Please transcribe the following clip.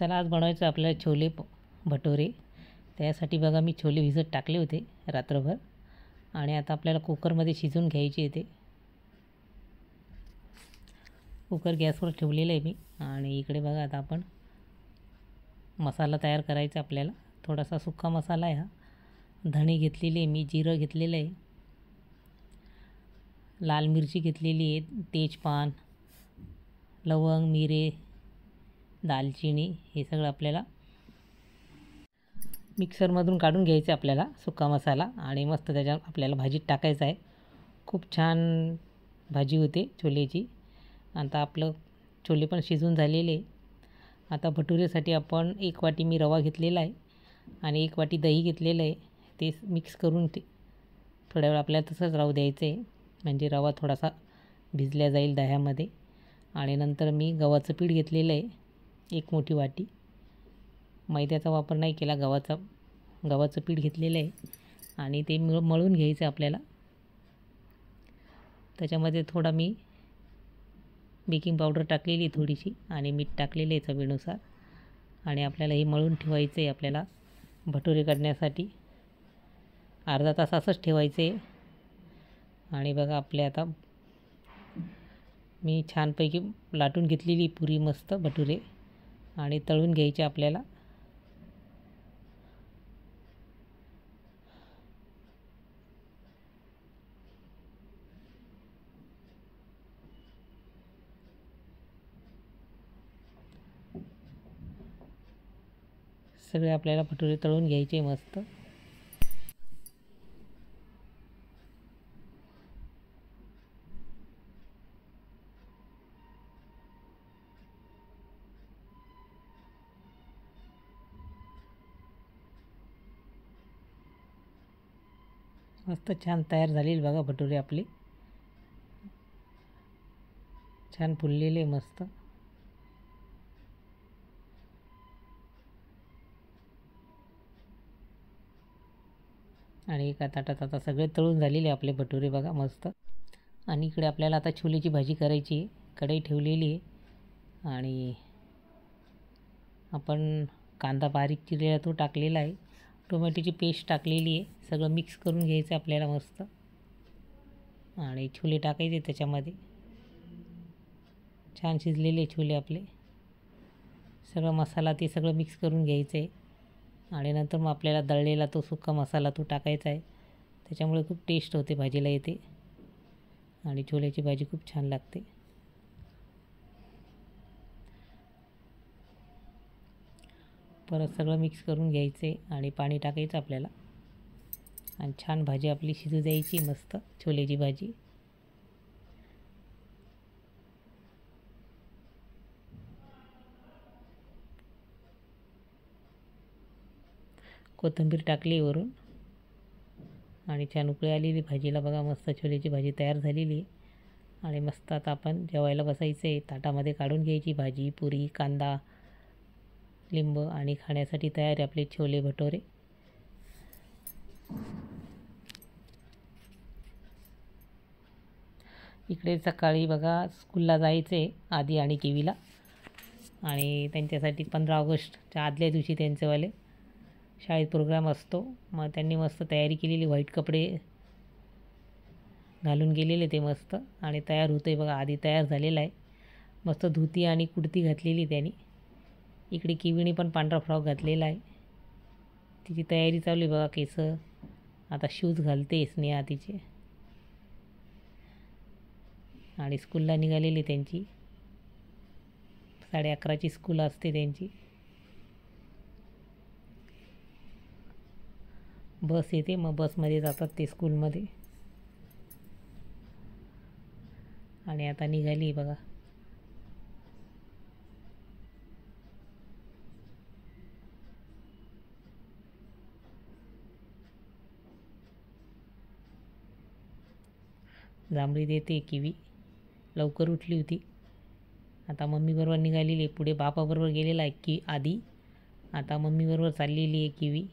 चला आज बनवायचं आपल्याला छोले भटोरे. त्यासाठी बघा मी छोले भिजत टाकले होते रात्रभर आणि आता आपल्याला कुकरमध्ये शिजवून घ्यायचे ते. कुकर गॅसवर ठेवलेलं आहे मी आणि इकडे बघा आता आपण मसाला तयार करायचा आपल्याला. थोडासा सुका मसाला आहे हा. धणे घेतलेले आहे मी, जिरं घेतलेलं आहे, लाल मिरची घेतलेली आहे, तेजपान, लवंग, मिरे, दालचिनी हे सगळं आपल्याला मिक्सरमधून काढून घ्यायचं आपल्याला सुका मसाला आणि मस्त त्याच्यात आपल्याला भाजीत टाकायचा आहे. खूप छान भाजी होते छोलेची. आता आपलं छोले पण शिजून झालेले. आता भटुरेसाठी आपण 1 वाटी मी रवा घेतलेला आहे आणि 1 वाटी दही घेतलेलं आहे. ते मिक्स करून थोड्या वेळ आपल्याला तसंच राहू द्यायचं आहे, म्हणजे रवा थोडासा भिजल्या जाईल दह्यामध्ये. आणि नंतर मी गव्हाचं पीठ घेतलेलं आहे 1 मोठी वाटी. मैद्याचा वापर नाही केला, गव्हाचं पीठ घेतलेलं आहे आणि ते मळून घ्यायचं आपल्याला. त्याच्यामध्ये थोडा मी बेकिंग पावडर टाकलेली थोडीशी आणि मीठ टाकलेलं आहे चवीनुसार. आणि आपल्याला हे मळून ठेवायचं आहे. आपल्याला भटुरे करण्यासाठी अर्धा तास असंच ठेवायचं आहे. आणि बघा आपले आता मी छानपैकी लाटून घेतलेली पुरी मस्त भटुरे आणि तळून घ्यायचे आपल्याला. सगळे आपल्याला भटुरे तळून घ्यायचे मस्त. मस्त छान तयार झालेली बघा भटुरे आपले. छान फुललेले मस्त. आणि एका ताटात आता सगळे तळून झालेले आपले भटुरे बघा मस्त. आणि इकडे आपल्याला आता छोलेची भाजी करायची आहे. कढई ठेवलेली आहे आणि आपण कांदा बारीक चिरलेला तो टाकलेला आहे, टोमॅटोची पेस्ट टाकलेली आहे. सगळं मिक्स करून घ्यायचं आपल्याला मस्त आणि छोले टाकायचे त्याच्यामध्ये. छान शिजलेले छोले आपले. सगळं मसाला ते सगळं मिक्स करून घ्यायचं आहे आणि नंतर मग आपल्याला दळलेला तो सुका मसाला तो टाकायचा आहे. त्याच्यामुळे खूप टेस्ट होते भाजीला येते आणि छोल्याची भाजी खूप छान लागते. परत सगळं मिक्स करून घ्यायचे आणि पाणी टाकायचं आपल्याला आणि छान भाजी आपली शिजू द्यायची मस्त छोल्याची भाजी. कोथिंबीर टाकली वरून आणि छान उकळी आलेली भाजीला बघा. मस्त छोल्याची भाजी तयार झालेली आहे आणि मस्त आता आपण जेवायला बसायचं आहे. ताटामध्ये काढून घ्यायची भाजी, पुरी, कांदा, लिंब आणि खाण्यासाठी तयार आहे आपले छोले भटोरे. इकडे सकाळी बघा स्कूलला जायचं आहे आदी आणि किवीला आणि त्यांच्यासाठी 15 ऑगस्टच्या आदल्या दिवशी त्यांचेवाले शाळेत प्रोग्राम असतो. मग त्यांनी मस्त तयारी केलेली, व्हाईट कपडे घालून गेलेले ते मस्त आणि तयार होते बघा. आधी तयार झालेला आहे मस्त. धोती आणि कुर्ती घातलेली त्यांनी. इकडे किवीने पण पांढरा फ्रॉक घातलेला आहे. तिची तयारी चालू आहे बघा. केस आता शूज घालते स्नेहा तिचे आणि स्कूलला निघालेली त्यांची. 11:30ची स्कूल असते त्यांची. बस येते, मग बसमध्ये जातात ते स्कूलमध्ये. आणि आता निघाली बघा. जांभळी देते किवी. लवकर उठली होती. आता मम्मीबरोबर निघालेली आहे. पुढे बापाबरोबर गेलेला आहे की आधी. आता मम्मीबरोबर चाललेली आहे किवी.